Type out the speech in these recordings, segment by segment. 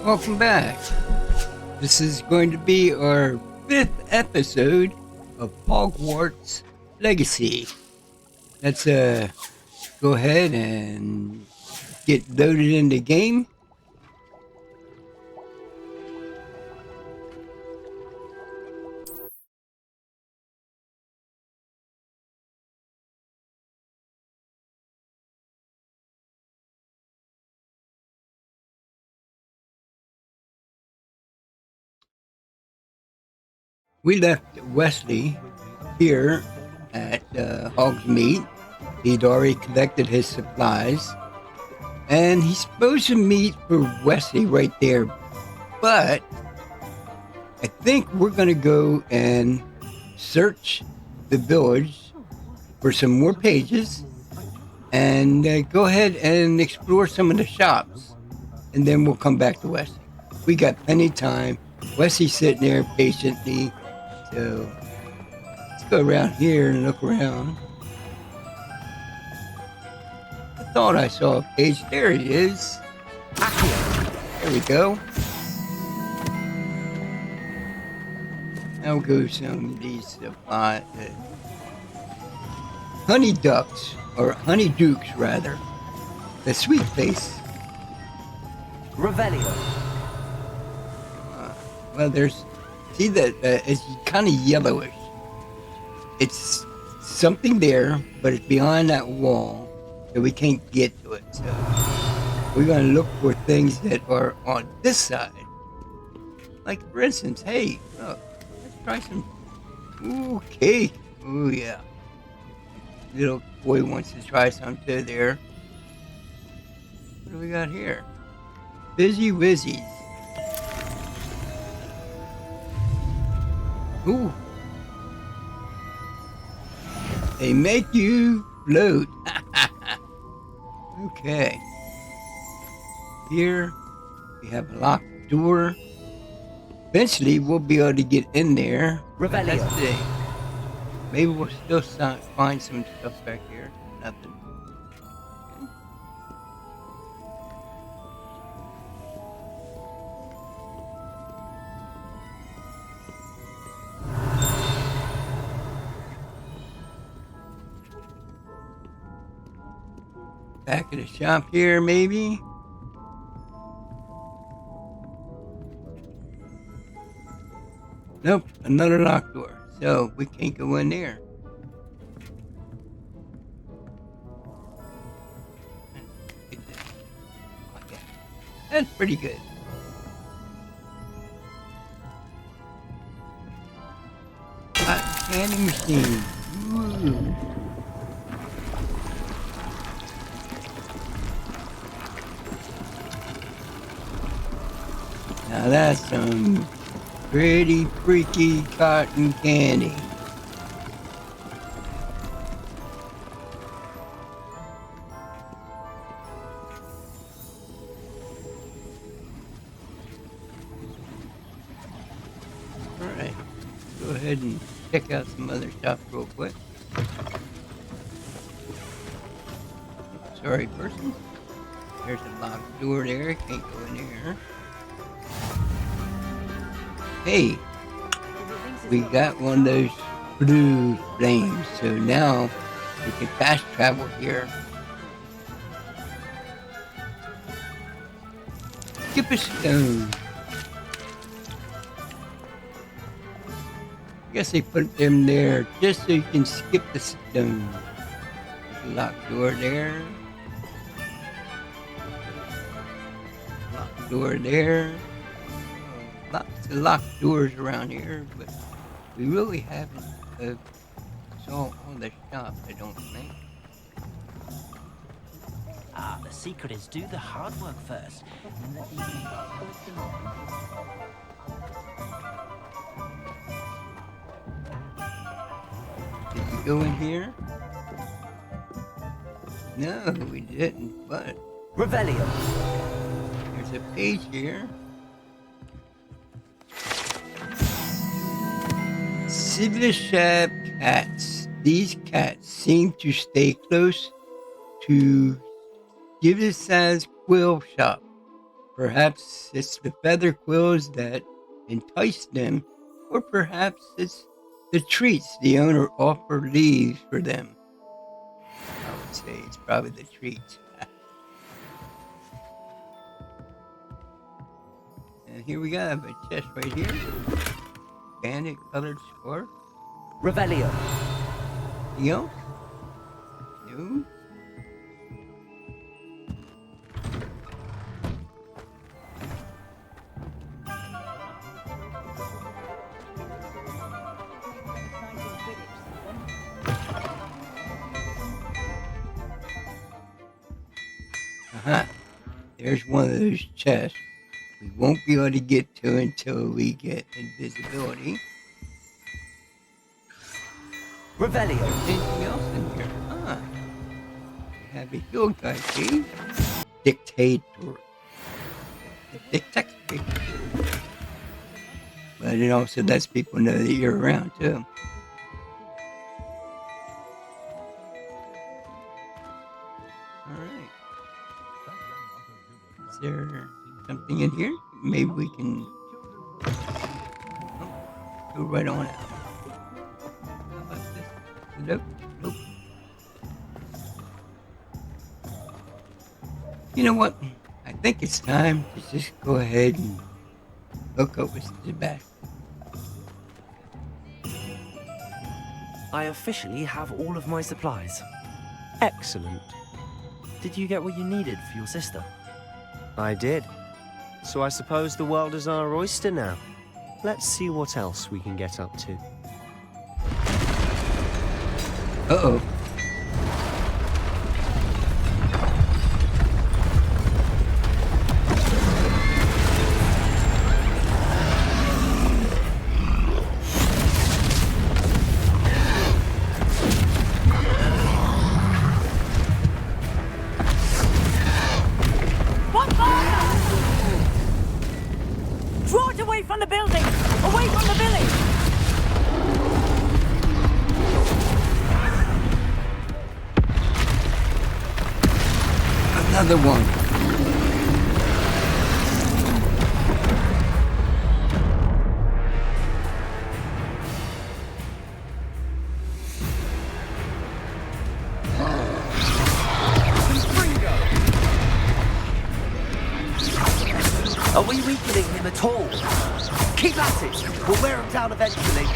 Welcome back. This is going to be our 5th episode of Hogwarts Legacy. Let's go ahead and get loaded in the game. We left Wesley here at Hogsmeade. He'd already collected his supplies, and he's supposed to meet for Wesley right there. But I think we're going to go and search the village for some more pages and go ahead and explore some of the shops, and then we'll come back to Wesley. We got plenty of time. Wesley's sitting there patiently. So let's go around here and look around. I thought I saw a page. There he is. There we go. I'll go some of these honey ducks, or honey dukes rather. The sweet face. Revelio. Well, there's. See that it's kind of yellowish. It's something there, but it's behind that wall, so we can't get to it. So we're gonna look for things that are on this side. Like for instance, hey, look, let's try some cake. Oh yeah, little boy wants to try some too. There. What do we got here? Fizzy Wizzies. Ooh. They make you float. Okay. Here we have a locked door. Eventually we'll be able to get in there. Revelio. Let's see. Maybe we'll still find some stuff back here. Nothing. Back of the shop here, maybe. Nope, another locked door. So we can't go in there. Okay. That's pretty good. Candy machine. Ooh. Now that's some pretty freaky cotton candy. Alright, go ahead and check out some other stuff real quick. Sorry, person. There's a locked door there, can't go in there. Hey, we got one of those blue flames, so now we can fast travel here. Skip a stone. I guess they put them there just so you can skip the stone. There's a locked door there. Locked door there. Lots of locked doors around here, but we really haven't saw on the shop, I don't think. Ah, the secret is do the hard work first. And let the Did we go in here? No, we didn't, but Revelio. there's a page here. Civilized cats. These cats seem to stay close to civilized quill shop Perhaps it's the feather quills that entice them, or perhaps it's the treats the owner offer leaves for them. I would say it's probably the treats. And here we have a chest right here. Bandit colored scarf. Revelio. Anything else? No? There's one of those chests we won't be able to get to until we get invisibility. Revelio. Anything else in here? We have a field guide key. Dictator. Dictator. But it also lets people know that you're around too. Alright. Is there something in here? Maybe we can go right on out. How about this? Nope. Nope. You know what? I think it's time to just go ahead and hook up with Sebastian. I officially have all of my supplies. Excellent. Did you get what you needed for your sister? I did. So I suppose the world is our oyster now. Let's see what else we can get up to. Uh-oh. Draw it away from the building! Away from the village! Another one. Are we weakening him at all? Keep at it! We'll wear him down eventually.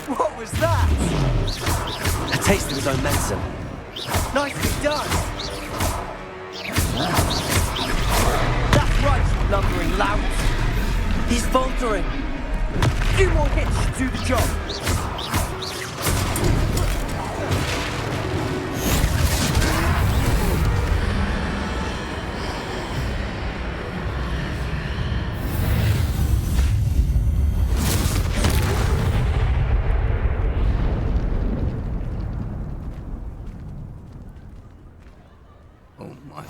What was that? A taste of his own medicine. Nicely done! That's right, you lumbering lout! He's faltering! Few more hits to do the job. Oh my.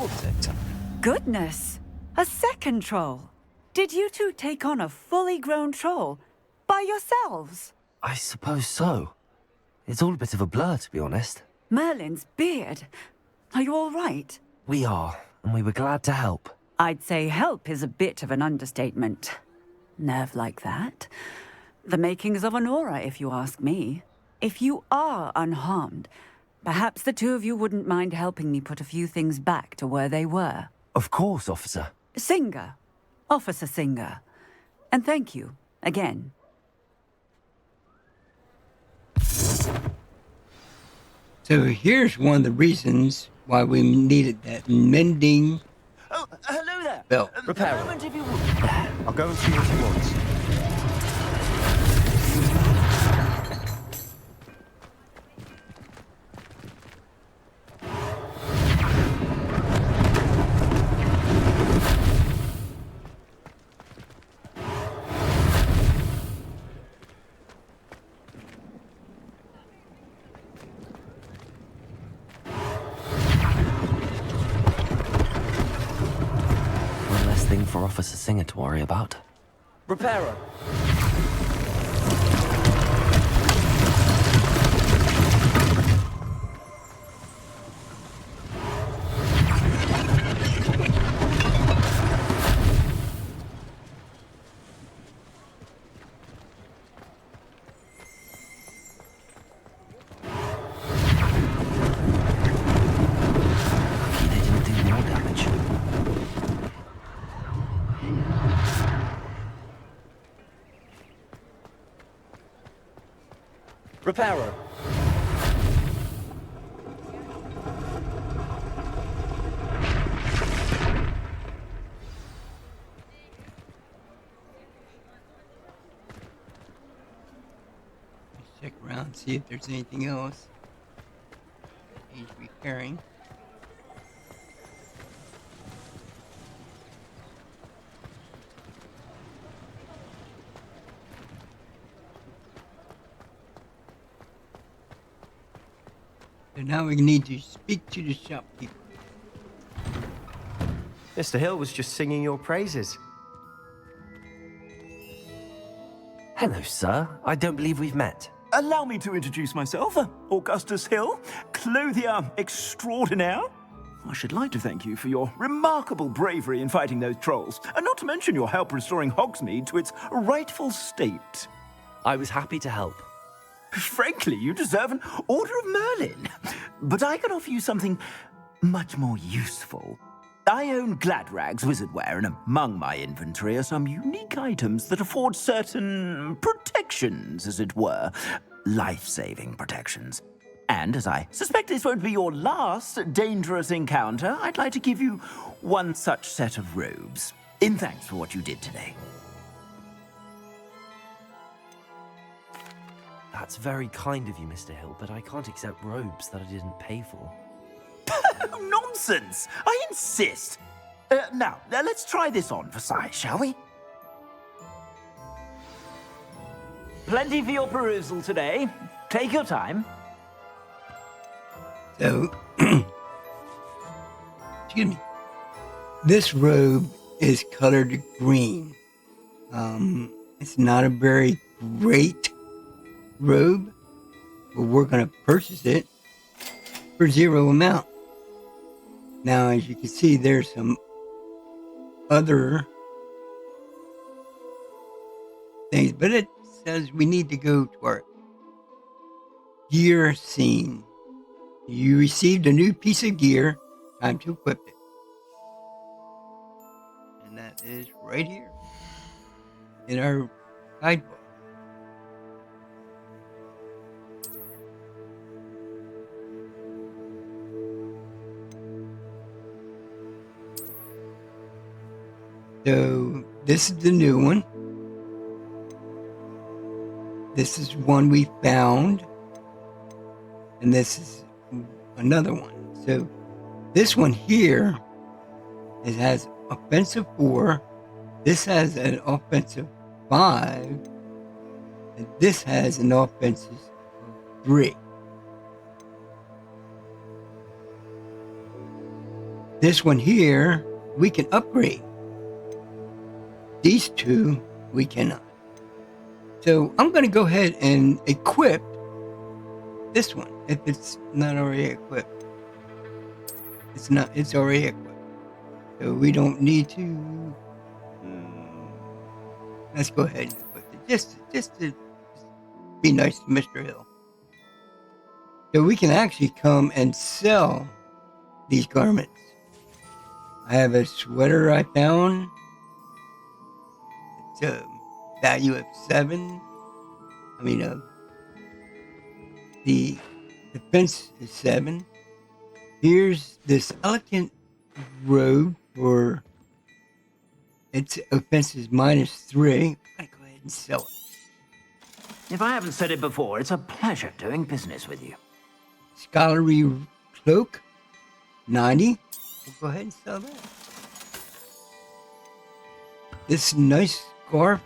Goodness! A second troll! Did you two take on a fully grown troll? By yourselves? I suppose so. It's all a bit of a blur, to be honest. Merlin's beard. Are you all right? We are, and we were glad to help. I'd say help is a bit of an understatement. Nerve like that. The makings of an aura, if you ask me. If you are unharmed, perhaps the two of you wouldn't mind helping me put a few things back to where they were. Of course, officer. Singer. Officer Singer. And thank you, again. So here's one of the reasons why we needed that mending Oh, hello there. belt. Repair. A moment if you would. I'll go and see what he wants. One less thing for Officer Singer to worry about. Repairer. Reparo. Let's check around, see if there's anything else that needs repairing. So now we need to speak to the shopkeeper. Mr. Hill was just singing your praises. Hello, sir. I don't believe we've met. Allow me to introduce myself, Augustus Hill, clothier extraordinaire. I should like to thank you for your remarkable bravery in fighting those trolls, and not to mention your help restoring Hogsmeade to its rightful state. I was happy to help. Frankly, you deserve an Order of Merlin. But I can offer you something much more useful. I own Gladrag's wizardware, and among my inventory are some unique items that afford certain protections, as it were. Life-saving protections. And as I suspect this won't be your last dangerous encounter, I'd like to give you one such set of robes, in thanks for what you did today. That's very kind of you, Mr. Hill, but I can't accept robes that I didn't pay for. Nonsense! I insist! Now, let's try this on for size, shall we? Plenty for your perusal today. Take your time. So, excuse me. This robe is colored green. It's not a very great robe, but we're going to purchase it for 0 amount. Now, as you can see, there's some other things, but it says we need to go to our gear scene. You received a new piece of gear. Time to equip it. And that is right here in our guidebook. So this is the new one. This is one we found. And this is another one. So this one here, it has offensive 4. This has an offensive 5. And this has an offensive 3. This one here, we can upgrade. These two, we cannot. So I'm going to go ahead and equip this one if it's not already equipped. It's already equipped. So we don't need to. Let's go ahead and equip it. Just to be nice to Mr. Hill. So we can actually come and sell these garments. I have a sweater I found. It's a value of 7. The defense is 7. Here's this elegant robe for its offense is -3. I'm gonna go ahead and sell it. If I haven't said it before, it's a pleasure doing business with you. Scholarly cloak, 90. We'll go ahead and sell that. This nice scarf.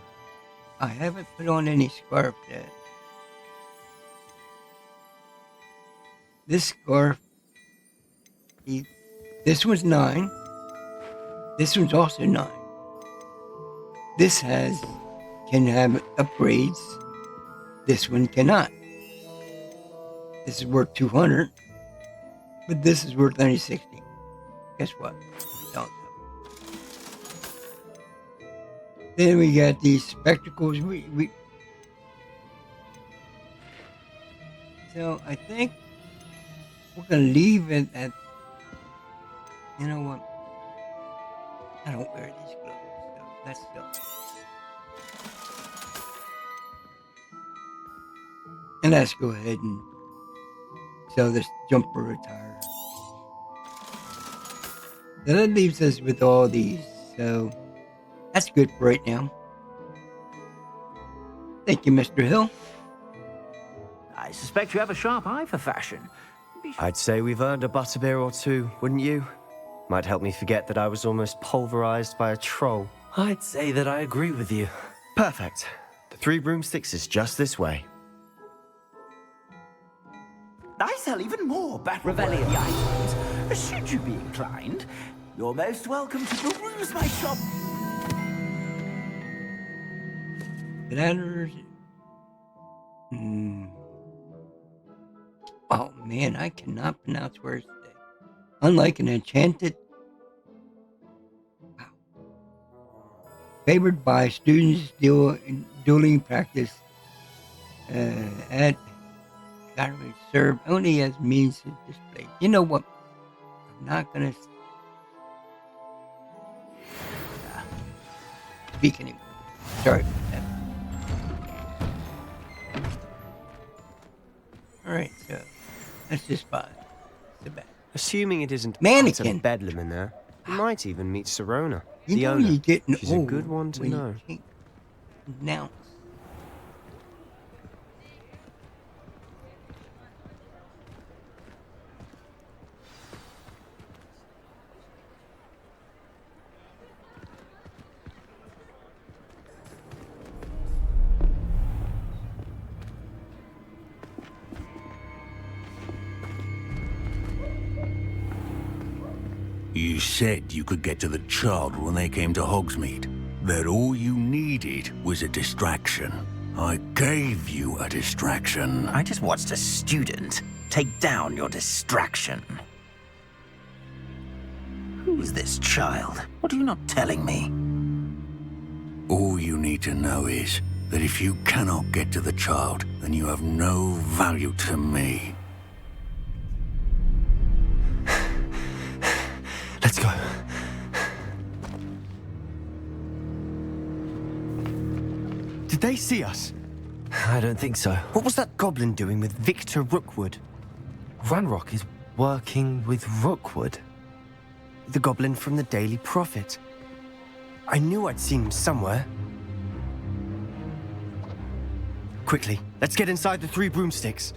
I haven't put on any scarf yet. This scarf, this one's 9. This one's also 9. This can have upgrades. This one cannot. This is worth 200, but this is worth only 60. Guess what? Don't know. Then we got these spectacles. So I think we're gonna leave it at. You know what? I don't wear these clothes, so that's still. And let's go ahead and sell this jumper attire. So that leaves us with all these. So that's good for right now. Thank you, Mr. Hill. I suspect you have a sharp eye for fashion. I'd say we've earned a butterbeer or two, wouldn't you? Might help me forget that I was almost pulverized by a troll. I'd say that I agree with you. Perfect. The 3 broomsticks is just this way. I sell even more battle-worthy items. Should you be inclined, you're most welcome to peruse my shop. Letters. Oh man, I cannot pronounce words today. Unlike an enchanted. Wow. Favored by students dueling practice at gallery serve only as means to display. You know what? I'm not gonna speak anymore. Sorry about that. Alright, so that's just fine. It's bad. Assuming it isn't Mannequin. utter bedlam in there, you might even meet Sirona, You the know owner. you're getting She's a old good one to when you know. can't pronounce. You said you could get to the child when they came to Hogsmeade. That all you needed was a distraction. I gave you a distraction. I just watched a student take down your distraction. Who's this child? What are you not telling me? All you need to know is that if you cannot get to the child, then you have no value to me. Let's go. Did they see us? I don't think so. What was that goblin doing with Victor Rookwood? Ranrock is working with Rookwood. The goblin from the Daily Prophet. I knew I'd seen him somewhere. Quickly, let's get inside the 3 broomsticks.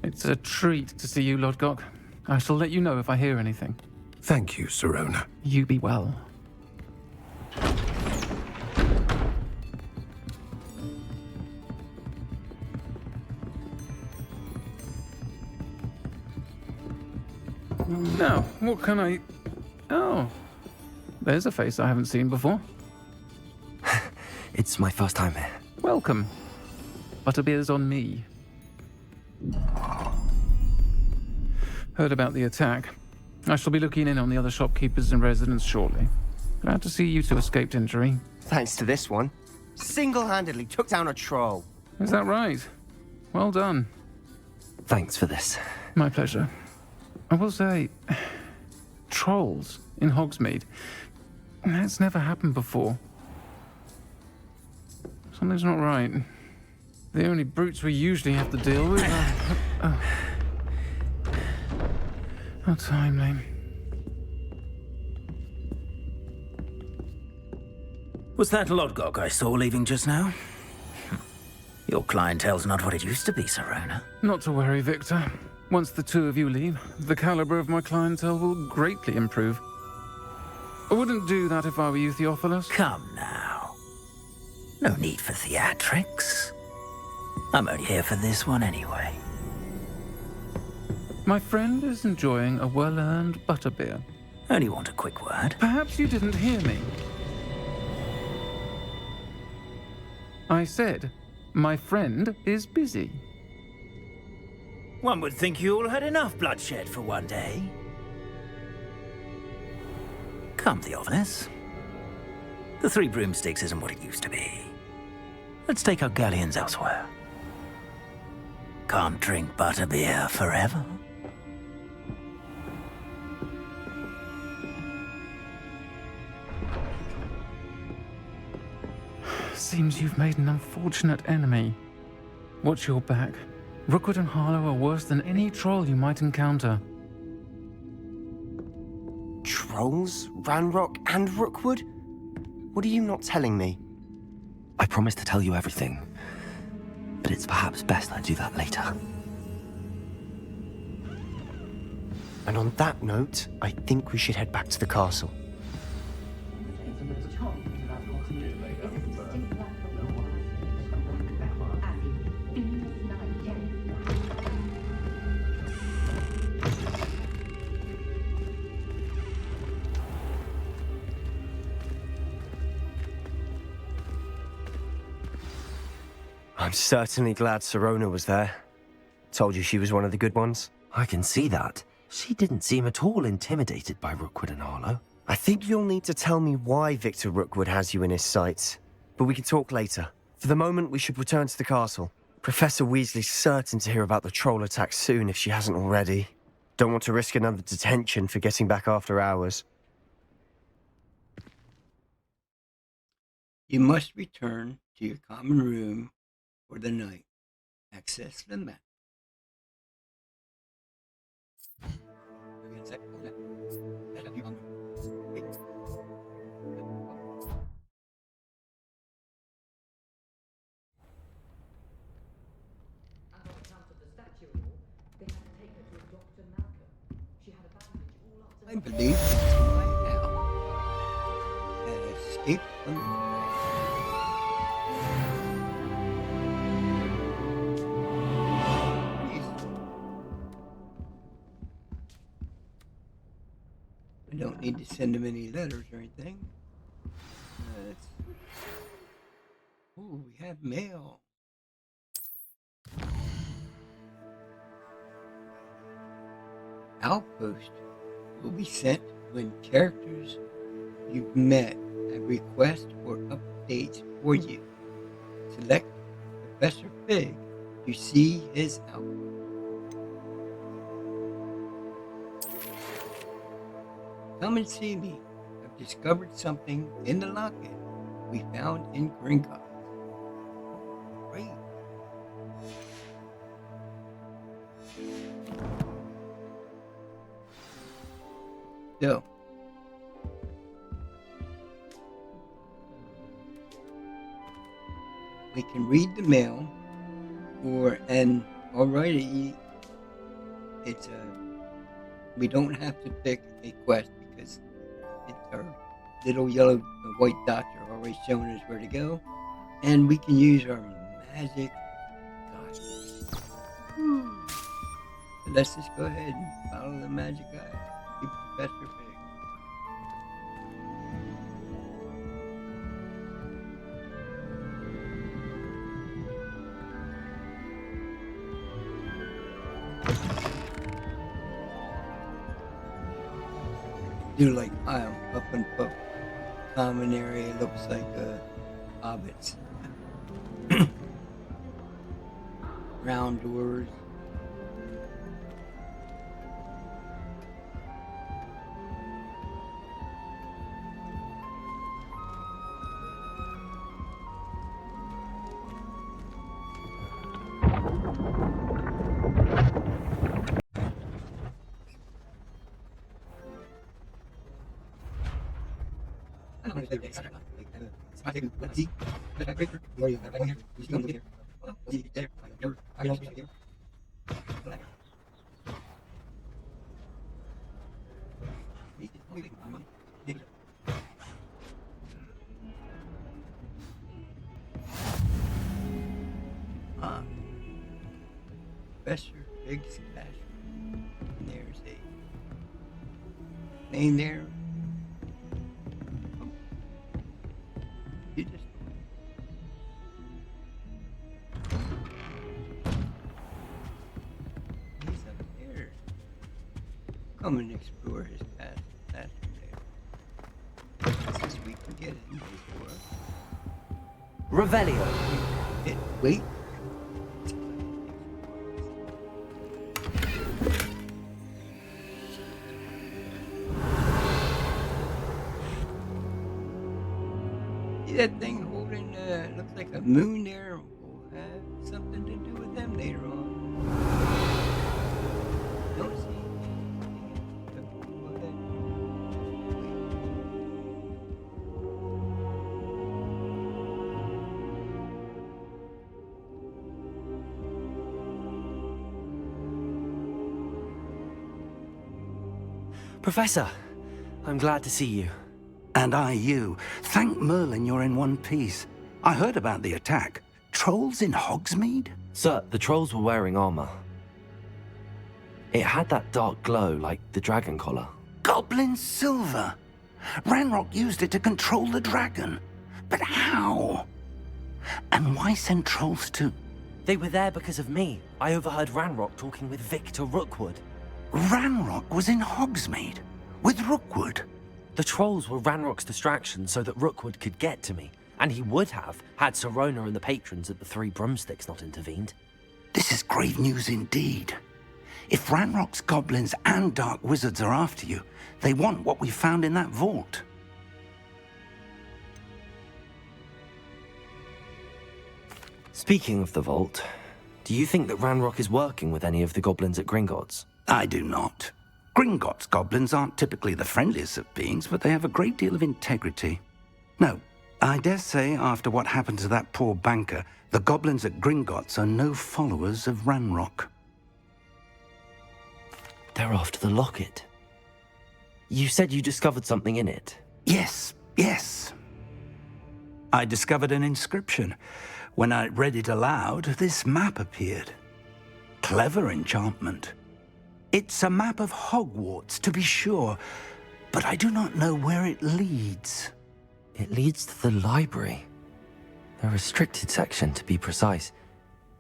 It's a treat to see you, Lodgok. I shall let you know if I hear anything. Thank you, Sirona. You be well. Now, what can I... Oh, there's a face I haven't seen before. It's my first time here. Welcome. Butterbeer's on me. Heard about the attack. I shall be looking in on the other shopkeepers and residents shortly. Glad to see you two escaped injury. Thanks to this one. Single-handedly took down a troll. Is that right? Well done. Thanks for this. My pleasure. I will say, trolls in Hogsmeade. That's never happened before. Something's not right. The only brutes we usually have to deal with are... How timely. Was that Lodgok I saw leaving just now? Your clientele's not what it used to be, Sirona. Not to worry, Victor. Once the 2 of you leave, the caliber of my clientele will greatly improve. I wouldn't do that if I were you, Theophilus. Come now. No need for theatrics. I'm only here for this one anyway. My friend is enjoying a well-earned butterbeer. Only want a quick word. Perhaps you didn't hear me. I said, my friend is busy. One would think you all had enough bloodshed for one day. Come, Theophilus. The 3 broomsticks isn't what it used to be. Let's take our galleons elsewhere. Can't drink butterbeer forever. Seems you've made an unfortunate enemy. Watch your back. Rookwood and Harlow are worse than any troll you might encounter. Trolls? Ranrock and Rookwood? What are you not telling me? I promise to tell you everything, but it's perhaps best I do that later. And on that note, I think we should head back to the castle. I'm certainly glad Sirona was there. Told you she was one of the good ones. I can see that. She didn't seem at all intimidated by Rookwood and Harlow. I think you'll need to tell me why Victor Rookwood has you in his sights. But we can talk later. For the moment, we should return to the castle. Professor Weasley's certain to hear about the troll attack soon if she hasn't already. Don't want to risk another detention for getting back after hours. You must return to your common room for the night. Access the map. I believe it's my house that escaped from the fire. I don't need to send him any letters or anything. Oh, we have mail. Outpost will be sent when characters you've met have requests or updates for you. Select Professor Fig to see his outpost. Come and see me. I've discovered something in the locket we found in Gringotts. Great. So, we can read the mail, and already it's we don't have to pick a quest because our little yellow white dots are already showing us where to go, and we can use our magic guide. So let's just go ahead and follow the magic guide. Keep Professor Fig. Do like up and puff. Common area looks like hobbits. Round doors. Professor Fig's classroom. And there's a name there. You just he's up there. Come and explore his past classroom there. Since we can get in before. Revelio. Wait. See that thing holding looks like a moon there will have something to do with them later on. Don't see anything else. Go ahead. Professor, I'm glad to see you. And I you. Thank Merlin you're in one piece. I heard about the attack. Trolls in Hogsmeade? Sir, the trolls were wearing armor. It had that dark glow like the dragon collar. Goblin silver. Ranrock used it to control the dragon. But how? And why send trolls to... They were there because of me. I overheard Ranrock talking with Victor Rookwood. Ranrock was in Hogsmeade? With Rookwood? The trolls were Ranrock's distraction so that Rookwood could get to me. And he would have, had Sirona and the patrons at the Three Broomsticks not intervened. This is grave news indeed. If Ranrock's goblins and dark wizards are after you, they want what we found in that vault. Speaking of the vault, do you think that Ranrock is working with any of the goblins at Gringotts? I do not. Gringotts goblins aren't typically the friendliest of beings, but they have a great deal of integrity. No, I dare say after what happened to that poor banker, the goblins at Gringotts are no followers of Ranrock. They're after the locket. You said you discovered something in it. Yes. I discovered an inscription. When I read it aloud, this map appeared. Clever enchantment. It's a map of Hogwarts, to be sure, but I do not know where it leads. It leads to the library. A restricted section, to be precise,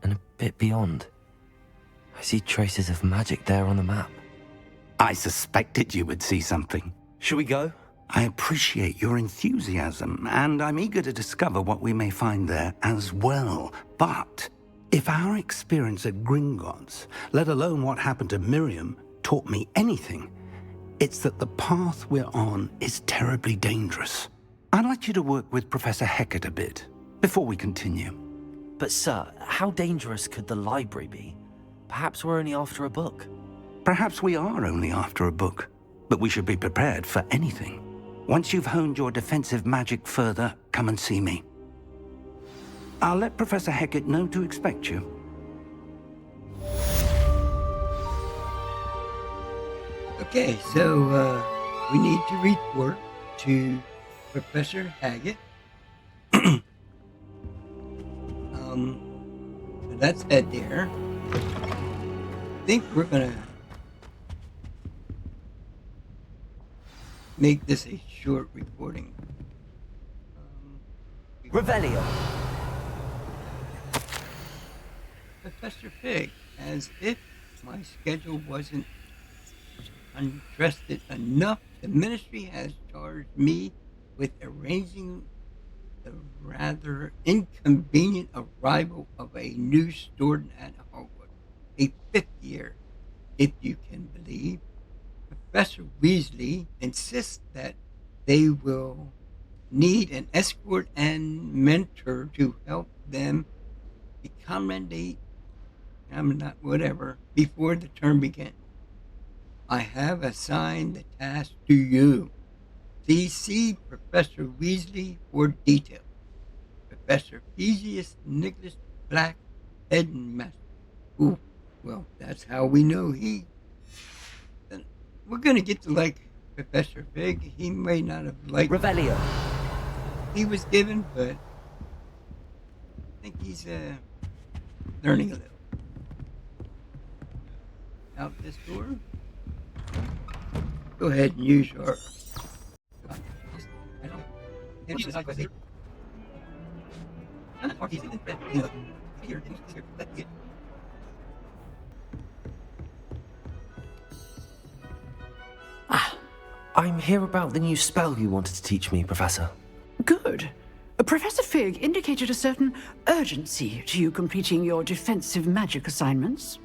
and a bit beyond. I see traces of magic there on the map. I suspected you would see something. Shall we go? I appreciate your enthusiasm, and I'm eager to discover what we may find there as well. But if our experience at Gringotts, let alone what happened to Miriam, taught me anything, it's that the path we're on is terribly dangerous. I'd like you to work with Professor Hecat a bit before we continue. But sir, how dangerous could the library be? Perhaps we're only after a book. Perhaps we are only after a book, but we should be prepared for anything. Once you've honed your defensive magic further, come and see me. I'll let Professor Hecat know to expect you. Okay, so we need to report to Professor Hecat. So that's Ed there. I think we're gonna make this a short recording. Revelio. Professor Fig, as if my schedule wasn't congested enough, the ministry has charged me with arranging the rather inconvenient arrival of a new student at Hogwarts, a fifth year, if you can believe. Professor Weasley insists that they will need an escort and mentor to help them accommodate before the term begins. I have assigned the task to you. Please see Professor Weasley for details. Professor Theseus Nicholas Black, Headmaster. Ooh, well, that's how we know he. We're gonna get to like Professor Fig. He may not have liked Revelio. he was given, but I think he's learning a little. Out this door. Go ahead and use your. I'm here about the new spell you wanted to teach me, Professor. Good. Professor Fig indicated a certain urgency to you completing your defensive magic assignments.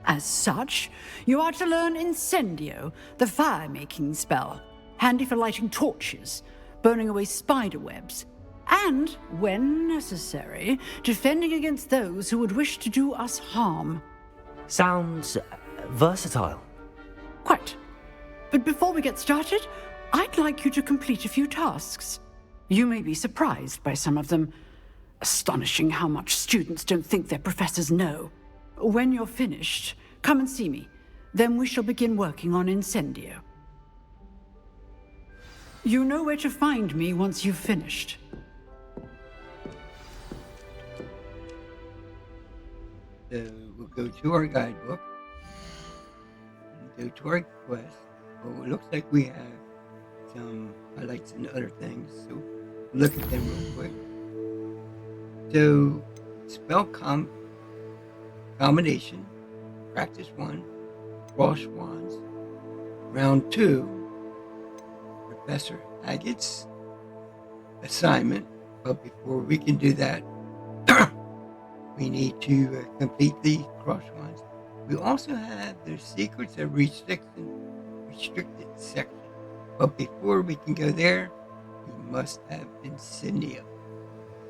As such, you are to learn Incendio, the fire-making spell, handy for lighting torches, burning away spider webs, and, when necessary, defending against those who would wish to do us harm. Sounds versatile. Quite. But before we get started, I'd like you to complete a few tasks. You may be surprised by some of them. Astonishing how much students don't think their professors know. When you're finished, come and see me. Then we shall begin working on Incendio. You know where to find me once you've finished. So we'll go to our guidebook, and go to our quest. Oh, it looks like we have some highlights and other things, so look at them real quick. So, spell combination, practice 1, cross wands, round 2, Professor Haggett's assignment. But before we can do that, we need to complete the cross wands. We also have the secrets of restricted section. But before we can go there, we must have Incendio.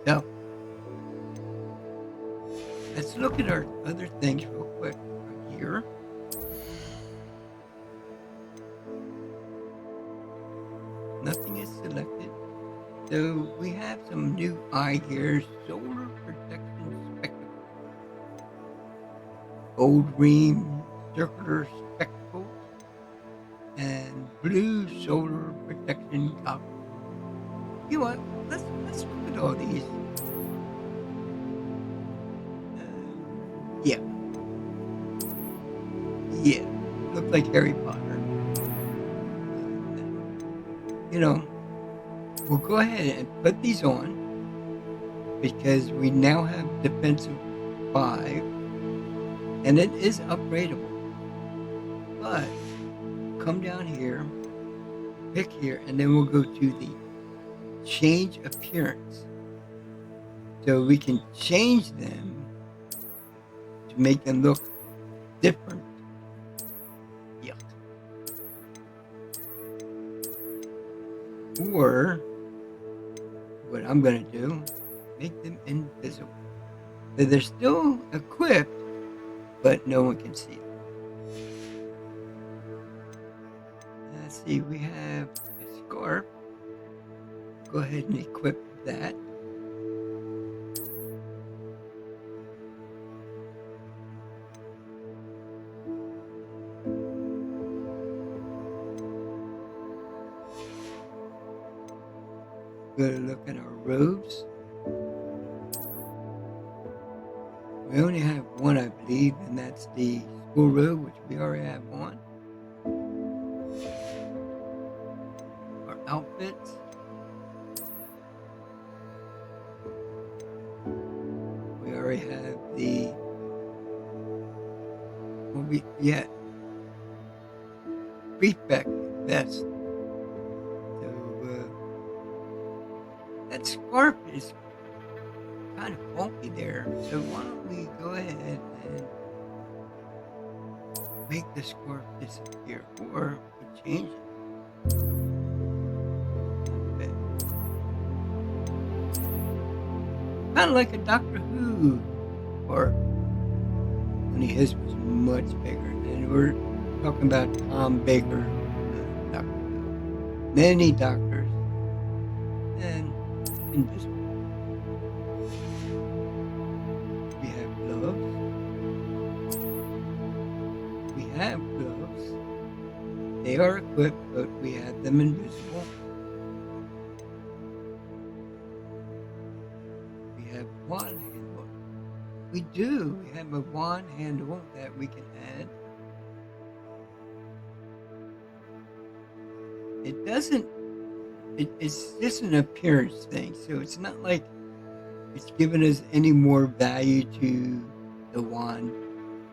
So, let's look at our other things real quick from here. Nothing is selected. So we have some new eye gear, solar protection spectacles, gold ring circular spectacles, and blue solar protection goggles. You know what? Let's look at all these. Yeah, looked like Harry Potter. You know, we'll go ahead and put these on because we now have defensive 5 and it is upgradable. But come down here, pick here, and then we'll go to the change appearance. So we can change them to make them look different. Yuck. Or what I'm gonna do, make them invisible. So they're still equipped, but no one can see them. Let's see, we have a scarf. Go ahead and equip that. Go to look at our robes. We only have one, I believe, and that's the school robe, which we already have on. Our outfits. We already have the prefect vest. That scarf is kind of bulky there, so why don't we go ahead and make the scarf disappear, or we change it. Okay. Kind of like a Doctor Who, or only his was much bigger, and we're talking about Tom Baker, Doctor Who. Many doctors, and invisible. We have gloves. We have gloves. They are equipped, but we have them invisible. We have wand handle. We do. We have a wand handle that we can add. It doesn't. It's just an appearance thing, so it's not like it's giving us any more value to the wand.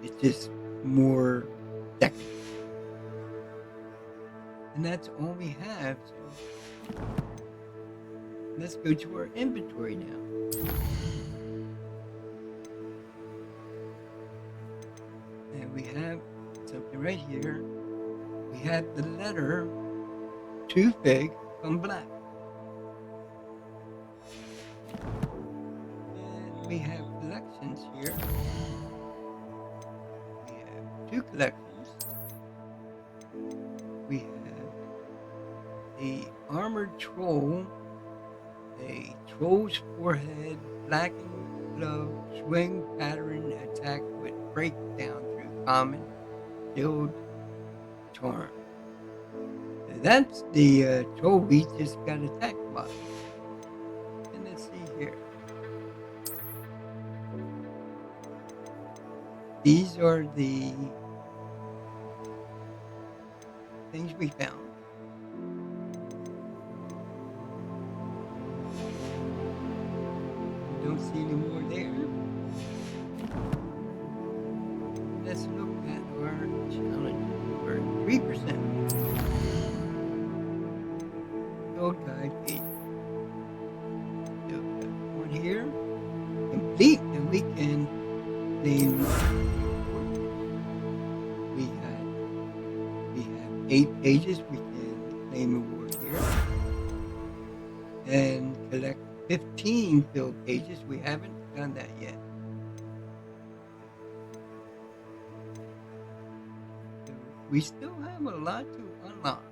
It's just more decorative. And that's all we have. So let's go to our inventory now. And we have something right here. We have the letter to Fig from Black. And we have collections here. We have two collections. We have the armored troll, a troll's forehead, blackened glove, swing pattern attack with breakdown through common shield charm. That's the troll we just got attacked by. And let's see here. These are the things we found. Don't see any more there. Let's look at our challenge. We're at 3%. Field guide page. So on here, complete, and we can claim. We have 8 pages. We can claim award here, and collect 15 field pages. We haven't done that yet. So we still have a lot to unlock.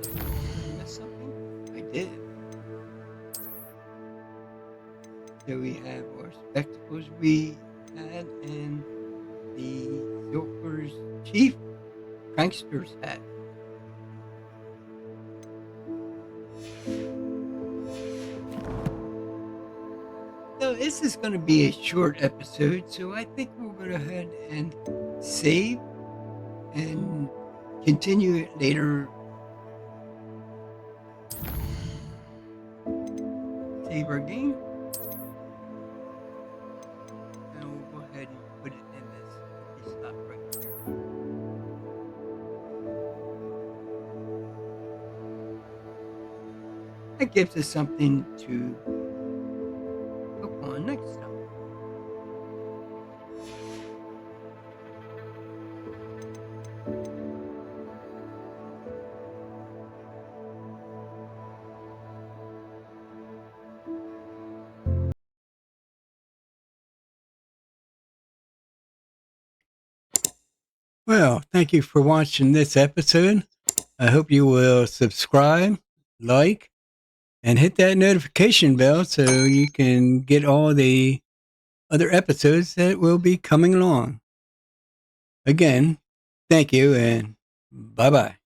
Did I miss something? I did. So we have our spectacles we had, and the Silver's chief prankster's hat. So this is going to be a short episode, so I think we'll go ahead and save and continue it later. Save our game. Put it in this slot right here. That gives us something to look on next time. Well, thank you for watching this episode. I hope you will subscribe, like, and hit that notification bell so you can get all the other episodes that will be coming along. Again, thank you and bye-bye.